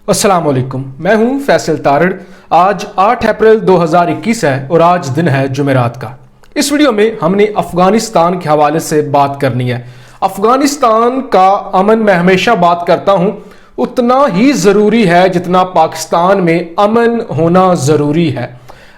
अस्सलाम वालेकुम, मैं हूं फैसल तारड़। आज 8 अप्रैल 2021 है और आज दिन है जुमेरात का। इस वीडियो में हमने अफगानिस्तान के हवाले से बात करनी है। अफगानिस्तान का अमन मैं हमेशा बात करता हूं, उतना ही ज़रूरी है जितना पाकिस्तान में अमन होना ज़रूरी है।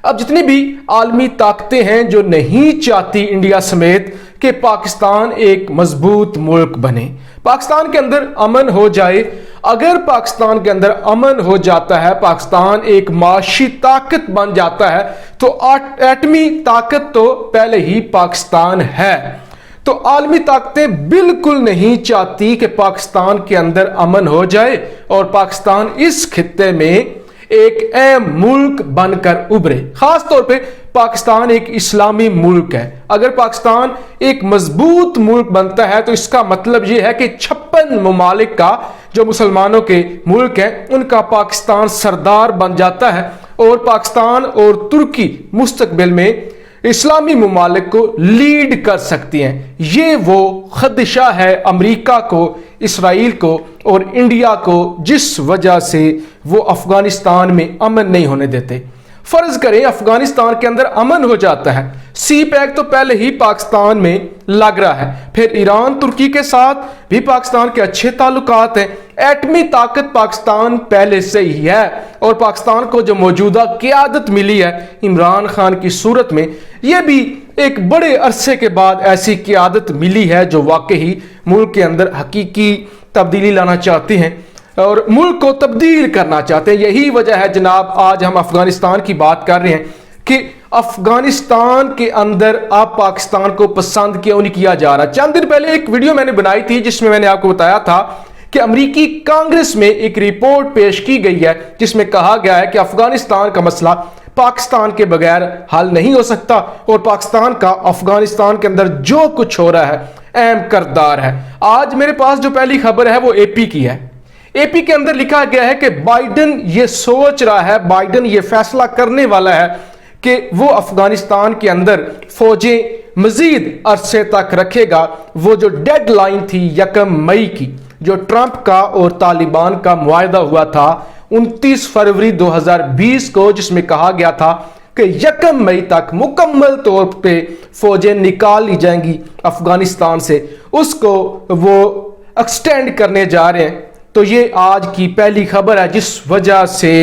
अब जितनी भी आलमी ताकतें हैं जो नहीं चाहती इंडिया समेत कि पाकिस्तान एक मजबूत मुल्क बने, पाकिस्तान के अंदर अमन हो जाए। अगर पाकिस्तान के अंदर अमन हो जाता है, पाकिस्तान एक माशी ताकत बन जाता है, तो एटमी ताकत तो पहले ही पाकिस्तान है। तो आलमी ताकतें बिल्कुल नहीं चाहती कि पाकिस्तान के अंदर अमन हो जाए और पाकिस्तान इस खित्ते में एक अहम मुल्क बनकर उभरे। खास तौर पे पाकिस्तान एक इस्लामी मुल्क है। अगर पाकिस्तान एक मजबूत मुल्क बनता है तो इसका मतलब यह है कि 56 ममालिक का जो मुसलमानों के मुल्क हैं उनका पाकिस्तान सरदार बन जाता है और पाकिस्तान और तुर्की मुस्तकबिल में इस्लामी ममालिक को लीड कर सकती हैं। ये वो खदशा है अमेरिका को, इसराइल को और इंडिया को, जिस वजह से वो अफगानिस्तान में अमन नहीं होने देते। फर्ज करें अफगानिस्तान के अंदर अमन हो जाता है, सी पैक तो पहले ही पाकिस्तान में लग रहा है, फिर ईरान तुर्की के साथ भी पाकिस्तान के अच्छे ताल्लुकात हैं, एटमी ताकत पाकिस्तान पहले से ही है और पाकिस्तान को जो मौजूदा क़यादत मिली है इमरान खान की सूरत में, यह भी एक बड़े अरसे के बाद ऐसी क़यादत मिली है जो वाकई मुल्क के अंदर हकीकी तब्दीली लाना चाहते हैं और मुल्क को तब्दील करना चाहते हैं। यही वजह है जनाब आज हम अफगानिस्तान की बात कर रहे हैं कि अफगानिस्तान के अंदर अब पाकिस्तान को पसंद क्यों नहीं किया जा रहा। चंद दिन पहले एक वीडियो मैंने बनाई थी जिसमें मैंने आपको बताया था कि अमेरिकी कांग्रेस में एक रिपोर्ट पेश की गई है जिसमें कहा गया है कि अफगानिस्तान का मसला पाकिस्तान के बगैर हल नहीं हो सकता और पाकिस्तान का अफगानिस्तान के अंदर जो कुछ हो रहा है अहम किरदार है। आज मेरे पास जो पहली खबर है वो एपी की है। एपी के अंदर लिखा गया है कि बाइडन ये सोच रहा है, बाइडन ये फैसला करने वाला है कि वो अफगानिस्तान के अंदर फौजें मजीद अरसे तक रखेगा। वो जो डेडलाइन थी 1 मई की, जो ट्रंप का और तालिबान का मुआहदा हुआ था 29 फरवरी 2020 को, जिसमें कहा गया था कि 1 मई तक मुकम्मल तौर पे फौजें निकाल ली जाएंगी अफगानिस्तान से, उसको वो एक्सटेंड करने जा रहे हैं। तो ये आज की पहली खबर है जिस वजह से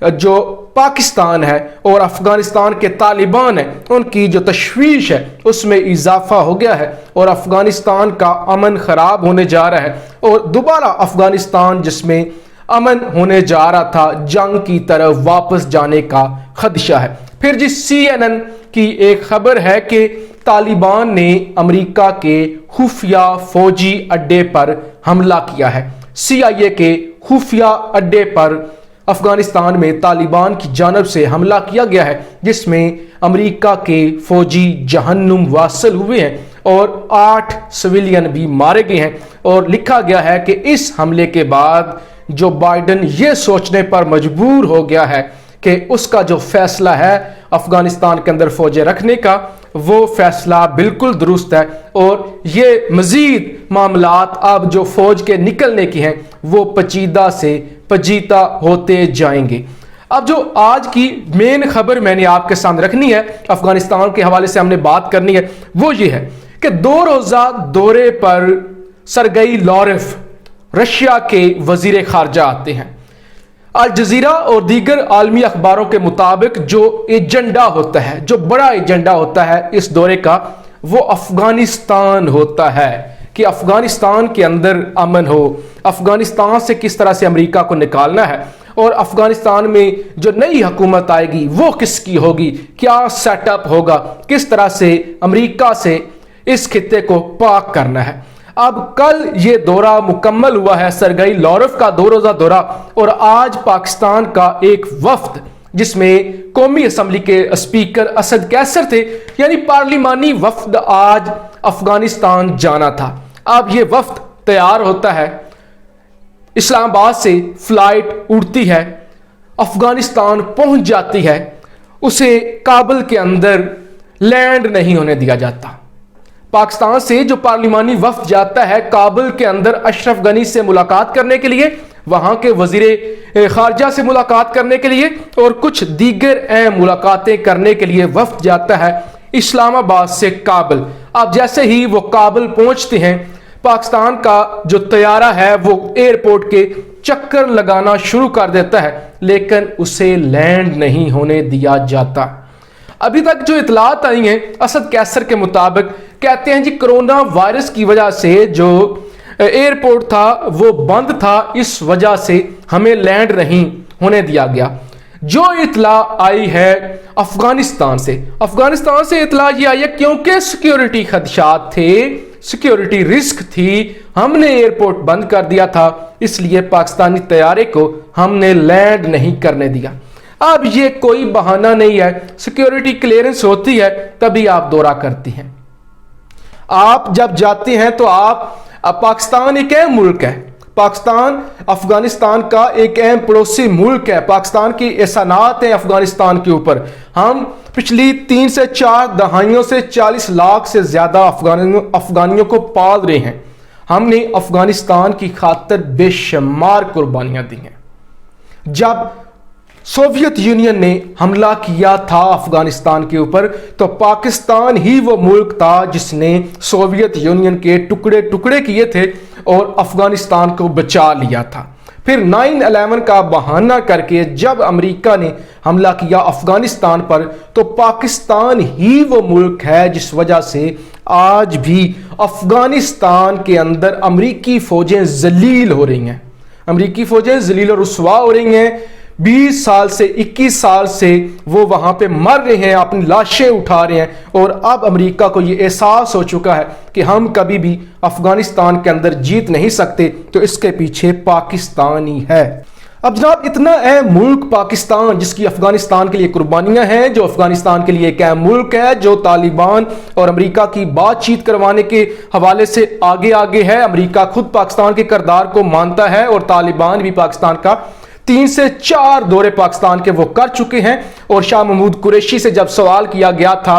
जो पाकिस्तान है और अफगानिस्तान के तालिबान हैं उनकी जो तशवीश है उसमें इजाफा हो गया है और अफगानिस्तान का अमन खराब होने जा रहा है और दोबारा अफगानिस्तान जिसमें अमन होने जा रहा था जंग की तरफ वापस जाने का खदशा है। फिर जी CNN की एक खबर है कि तालिबान ने अमेरिका के खुफिया फौजी अड्डे पर हमला किया है। CIA के खुफिया अड्डे पर अफगानिस्तान में तालिबान की जानब से हमला किया गया है जिसमें अमेरिका के फौजी जहन्नुम वासिल हुए हैं और 8 सिविलियन भी मारे गए हैं। और लिखा गया है कि इस हमले के बाद जो बाइडन ये सोचने पर मजबूर हो गया है कि उसका जो फैसला है अफगानिस्तान के अंदर फौजें रखने का, वो फैसला बिल्कुल दुरुस्त है और ये मजीद मामलात अब जो फौज के निकलने की हैं वो पचीदा से पजीता होते जाएंगे। अब जो आज की मेन खबर मैंने आपके सामने रखनी है, अफगानिस्तान के हवाले से हमने बात करनी है, वो ये है कि 2 रोज़ा दौरे पर सरगई लॉरेफ रशिया के वजीर खारजा आते हैं। अल जजीरा और दीगर आलमी अखबारों के मुताबिक जो एजेंडा होता है, जो बड़ा एजेंडा होता है इस दौरे का, वो अफगानिस्तान होता है कि अफगानिस्तान के अंदर अमन हो, अफगानिस्तान से किस तरह से अमेरिका को निकालना है और अफगानिस्तान में जो नई हुकूमत आएगी वो किसकी होगी, क्या सेटअप होगा, किस तरह से अमेरिका से इस खित्ते को पाक करना है। अब कल ये दौरा मुकम्मल हुआ है, सरगई लॉरेफ का 2 रोज़ा दौरा, और आज पाकिस्तान का एक वफ्द जिसमें कौमी असम्बली के स्पीकर असद कैसर थे, यानी पार्लिमानी वफ्द आज अफगानिस्तान जाना था। अब ये वफ्द तैयार होता है, इस्लामाबाद से फ्लाइट उड़ती है, अफगानिस्तान पहुंच जाती है, उसे काबुल के अंदर लैंड नहीं होने दिया जाता। पाकिस्तान से जो पार्लिमानी वफ्द जाता है काबुल के अंदर अशरफ गनी से मुलाकात करने के लिए, वहां के वजीर खारजा से मुलाकात करने के लिए और कुछ दीगर अहम मुलाकातें करने के लिए वफ्द जाता है इस्लामाबाद से काबुल। अब जैसे ही वो काबुल पहुंचते हैं, पाकिस्तान का जो तैयारा है वो एयरपोर्ट के चक्कर लगाना शुरू कर देता है, लेकिन उसे लैंड नहीं होने दिया जाता। अभी तक जो इतलात आई हैं असद कैसर के मुताबिक, कहते हैं जी कोरोना वायरस की वजह से जो एयरपोर्ट था वो बंद था, इस वजह से हमें लैंड नहीं होने दिया गया। जो इतला आई है अफगानिस्तान से इतला ये आई है क्योंकि सिक्योरिटी खदशात थे, सिक्योरिटी रिस्क थी, हमने एयरपोर्ट बंद कर दिया था, इसलिए पाकिस्तानी तैयारे को हमने लैंड नहीं करने दिया। अब ये कोई बहाना नहीं है, सिक्योरिटी क्लियरेंस होती है तभी आप दौरा करती हैं। आप जब जाते हैं तो अब पाकिस्तान एक अहम मुल्क है, पाकिस्तान अफगानिस्तान का एक अहम पड़ोसी मुल्क है, पाकिस्तान की एहसानात हैं अफगानिस्तान के ऊपर। हम पिछली 3 से 4 दहाइयों से 40 लाख से ज्यादा अफगानियों को पाल रहे हैं। हमने अफगानिस्तान की खातिर बेशुमार कुर्बानियां दी हैं। जब सोवियत यूनियन ने हमला किया था अफगानिस्तान के ऊपर, तो पाकिस्तान ही वो मुल्क था जिसने सोवियत यूनियन के टुकड़े टुकड़े किए थे और अफगानिस्तान को बचा लिया था। फिर 9/11 का बहाना करके जब अमेरिका ने हमला किया अफगानिस्तान पर, तो पाकिस्तान ही वो मुल्क है जिस वजह से आज भी अफगानिस्तान के अंदर अमेरिकी फौजें जलील हो रही हैं, अमेरिकी फौजें जलील और रुसवा हो रही हैं। 20 साल से 21 साल से वो वहां पे मर रहे हैं, अपनी लाशें उठा रहे हैं, और अब अमेरिका को ये एहसास हो चुका है कि हम कभी भी अफगानिस्तान के अंदर जीत नहीं सकते, तो इसके पीछे पाकिस्तान ही है। अब जनाब, इतना अहम मुल्क पाकिस्तान जिसकी अफगानिस्तान के लिए कुर्बानियां हैं, जो अफगानिस्तान के लिए एक अहम मुल्क है, जो तालिबान और अमेरिका की बातचीत करवाने के हवाले से आगे आगे है। अमेरिका खुद पाकिस्तान के किरदार को मानता है और तालिबान भी पाकिस्तान का 3 से 4 दौरे पाकिस्तान के वो कर चुके हैं। और शाह महमूद कुरैशी से जब सवाल किया गया था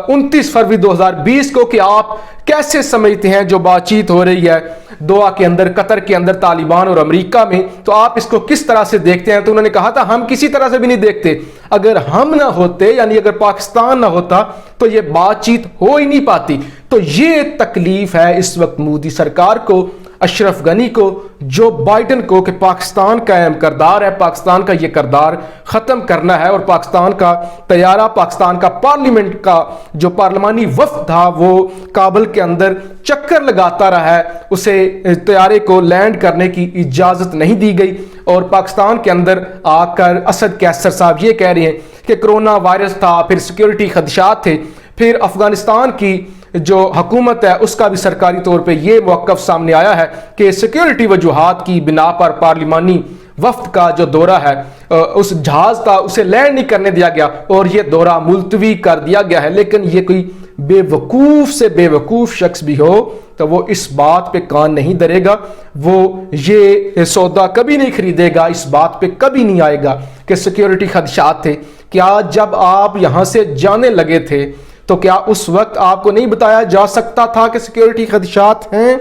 29 फरवरी 2020 को कि आप कैसे समझते हैं जो बातचीत हो रही है दोहा के अंदर, कतर के अंदर तालिबान और अमेरिका में, तो आप इसको किस तरह से देखते हैं, तो उन्होंने कहा था हम किसी तरह से भी नहीं देखते, अगर हम ना होते यानी अगर पाकिस्तान ना होता तो ये बातचीत हो ही नहीं पाती। तो ये तकलीफ है इस वक्त मोदी सरकार को, अशरफ गनी को, जो बाइडन को, कि पाकिस्तान का अहम किरदार है, पाकिस्तान का ये किरदार ख़त्म करना है। और पाकिस्तान का तैयारा, पाकिस्तान का पार्लियामेंट का जो पार्लिमानी वफ्द था वो काबुल के अंदर चक्कर लगाता रहा है, उसे तैयारे को लैंड करने की इजाज़त नहीं दी गई। और पाकिस्तान के अंदर आकर असद कैसर साहब ये कह रहे हैं कि कोरोना वायरस था, फिर सिक्योरिटी खदशात थे, फिर अफगानिस्तान की जो हुकूमत है उसका भी सरकारी तौर पे ये मौक़िफ़ सामने आया है कि सिक्योरिटी वजूहात की बिना पर पार्लिमानी वफ्द का जो दौरा है, उस जहाज था उसे लैंड नहीं करने दिया गया और ये दौरा मुलतवी कर दिया गया है। लेकिन ये कोई बेवकूफ़ से बेवकूफ़ शख्स भी हो तो वो इस बात पे कान नहीं धरेगा, वो ये सौदा कभी नहीं खरीदेगा, इस बात पे कभी नहीं आएगा कि सिक्योरिटी खदशात थे। क्या जब आप यहाँ से जाने लगे थे तो क्या उस वक्त आपको नहीं बताया जा सकता था कि सिक्योरिटी खदशात हैं?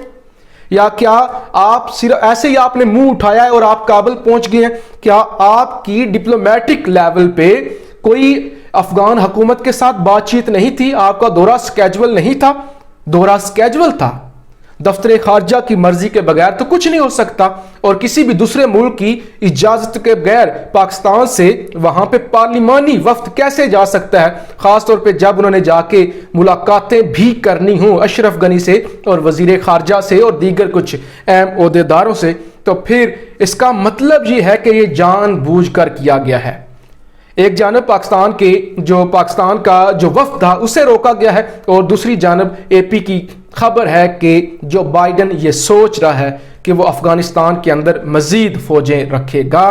या क्या आप सिर्फ ऐसे ही आपने मुंह उठाया है और आप काबुल पहुंच गए हैं? क्या आपकी डिप्लोमेटिक लेवल पे कोई अफगान हुकूमत के साथ बातचीत नहीं थी? आपका दौरा स्केजुअल नहीं था? दौरा स्केजुअल था। दफ्तर खारजा की मर्जी के बगैर तो कुछ नहीं हो सकता, और किसी भी दूसरे मुल्क की इजाजत के बगैर पाकिस्तान से वहां पे पार्लिमानी वफ्द कैसे जा सकता है, खासतौर पे जब उन्होंने जाके मुलाकातें भी करनी हो अशरफ गनी से और वजीर खारजा से और दीगर कुछ अहम ओहदेदारों से। तो फिर इसका मतलब ये है कि ये जानबूझकर किया गया है। एक जानब पाकिस्तान का जो वफ्द था उसे रोका गया है, और दूसरी जानब एपी की खबर है कि जो बाइडन ये सोच रहा है कि वो अफगानिस्तान के अंदर मजीद फौजें रखेगा।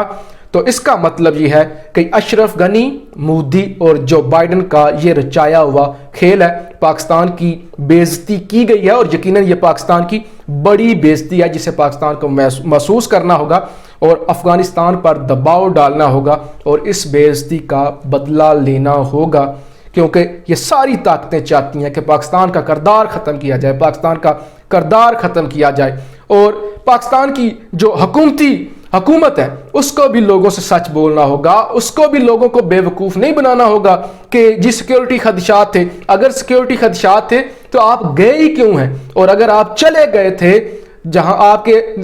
तो इसका मतलब ये है कि अशरफ गनी, मोदी और जो बाइडन का ये रचाया हुआ खेल है, पाकिस्तान की बेइज्जती की गई है, और यकीनन ये पाकिस्तान की बड़ी बेइज्जती है जिसे पाकिस्तान को महसूस करना होगा और अफगानिस्तान पर दबाव डालना होगा और इस बेइज्जती का बदला लेना होगा, क्योंकि ये सारी ताकतें चाहती हैं कि पाकिस्तान का किरदार ख़त्म किया जाए, पाकिस्तान का किरदार ख़त्म किया जाए। और पाकिस्तान की जो हुकूमती हुकूमत है उसको भी लोगों से सच बोलना होगा, उसको भी लोगों को बेवकूफ़ नहीं बनाना होगा कि जी सिक्योरिटी खदशात थे। अगर सिक्योरिटी खदशात थे तो आप गए ही क्यों हैं, और अगर आप चले गए थे जहां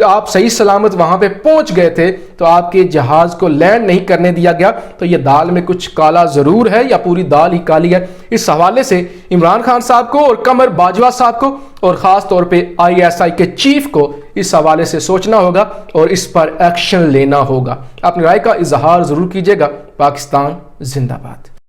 आप सही सलामत वहां पे पहुंच गए थे तो आपके जहाज को लैंड नहीं करने दिया गया, तो ये दाल में कुछ काला जरूर है या पूरी दाल ही काली है। इस हवाले से इमरान खान साहब को और कमर बाजवा साहब को और खास तौर पे ISI के चीफ को इस हवाले से सोचना होगा और इस पर एक्शन लेना होगा। अपनी राय का इजहार जरूर कीजिएगा। पाकिस्तान जिंदाबाद।